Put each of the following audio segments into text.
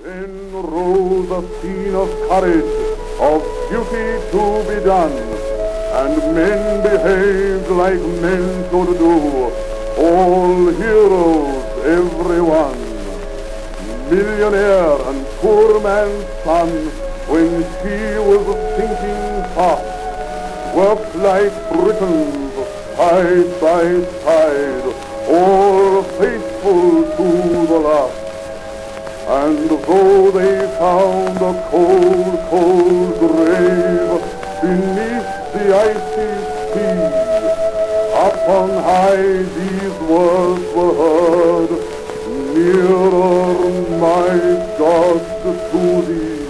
Then rose a scene of courage, of duty to be done, and men behaved like men should do, all heroes, everyone. Millionaire and poor man's son, when she was sinking fast, worked like Britons, side by side, all faithful to the last. And though they found a cold, cold grave beneath the icy sea, up on high these words were heard, nearer, my God, to thee.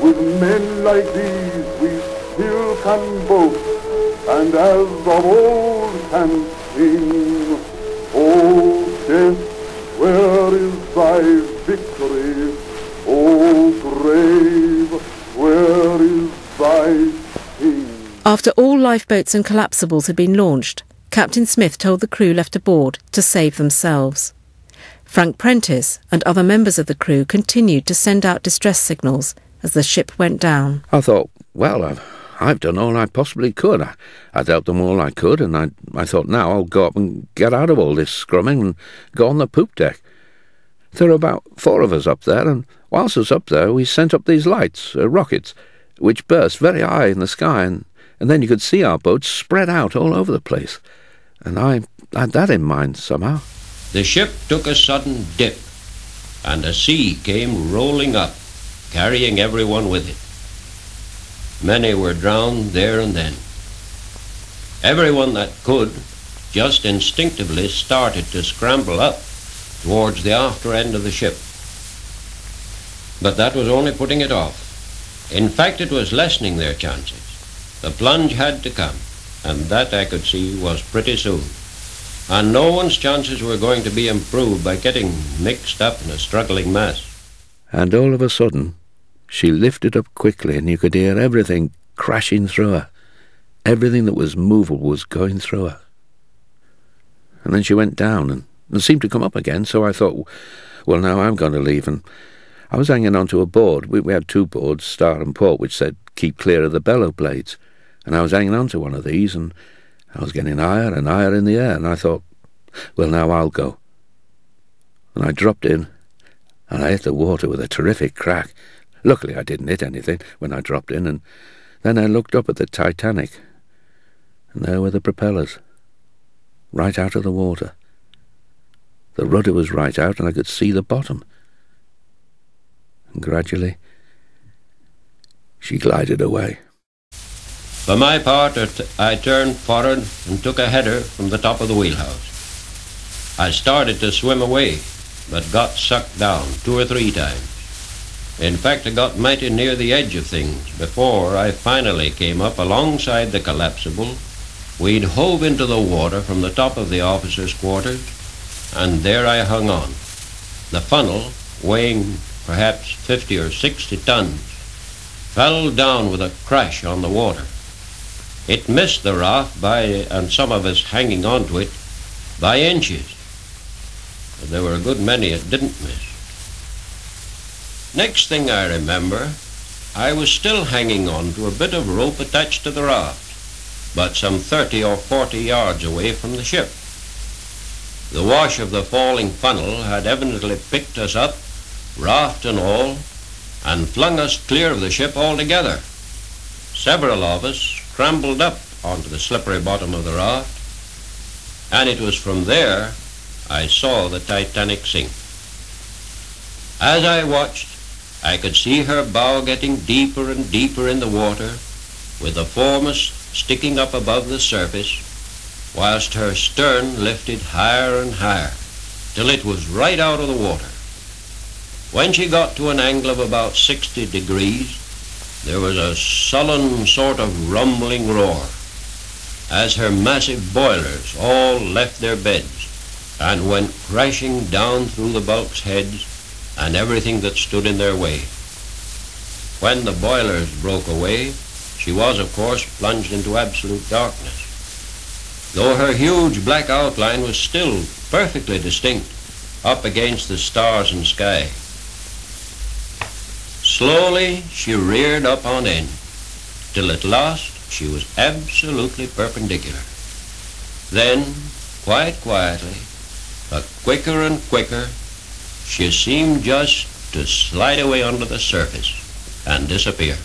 With men like these we still can boast, and as of old can sing, O death, where is thy victory? O grave, where is thy sting? After all lifeboats and collapsibles had been launched, Captain Smith told the crew left aboard to save themselves. Frank Prentice and other members of the crew continued to send out distress signals as the ship went down. I thought, well, I've done all I possibly could. I'd helped them all I could, and I thought, now I'll go up and get out of all this scrumming and go on the poop deck. There were about 4 of us up there, and whilst I was up there, we sent up these lights, rockets, which burst very high in the sky, and then you could see our boats spread out all over the place. And I had that in mind somehow. The ship took a sudden dip, and a sea came rolling up, carrying everyone with it. Many were drowned there and then. Everyone that could just instinctively started to scramble up towards the after end of the ship. But that was only putting it off. In fact, it was lessening their chances. The plunge had to come, and that I could see was pretty soon. And no one's chances were going to be improved by getting mixed up in a struggling mass. And all of a sudden, she lifted up quickly, and you could hear everything crashing through her. Everything that was movable was going through her. And then she went down and seemed to come up again, so I thought, well, now I'm going to leave. And I was hanging onto a board. We had 2 boards, start and port, which said, keep clear of the bellow blades. And I was hanging onto one of these, and I was getting higher and higher in the air, and I thought, well, now I'll go. And I dropped in, and I hit the water with a terrific crack. Luckily, I didn't hit anything when I dropped in, and then I looked up at the Titanic, and there were the propellers, right out of the water. The rudder was right out, and I could see the bottom. And gradually, she glided away. For my part, I turned forward and took a header from the top of the wheelhouse. I started to swim away, but got sucked down 2 or 3 times. In fact, I got mighty near the edge of things before I finally came up alongside the collapsible. We'd hove into the water from the top of the officers' quarters, and there I hung on. The funnel, weighing perhaps 50 or 60 tons, fell down with a crash on the water. It missed the raft and some of us hanging onto it, by inches. But there were a good many it didn't miss. Next thing I remember, I was still hanging on to a bit of rope attached to the raft, but some 30 or 40 yards away from the ship. The wash of the falling funnel had evidently picked us up, raft and all, and flung us clear of the ship altogether. Several of us scrambled up onto the slippery bottom of the raft, and it was from there I saw the Titanic sink. As I watched, I could see her bow getting deeper and deeper in the water, with the foremast sticking up above the surface, whilst her stern lifted higher and higher, till it was right out of the water. When she got to an angle of about 60 degrees, there was a sullen sort of rumbling roar, as her massive boilers all left their beds and went crashing down through the bulk's heads and everything that stood in their way. When the boilers broke away, she was, of course, plunged into absolute darkness, though her huge black outline was still perfectly distinct up against the stars and sky. Slowly she reared up on end, till at last she was absolutely perpendicular. Then, quite quietly, but quicker and quicker, she seemed just to slide away under the surface and disappear.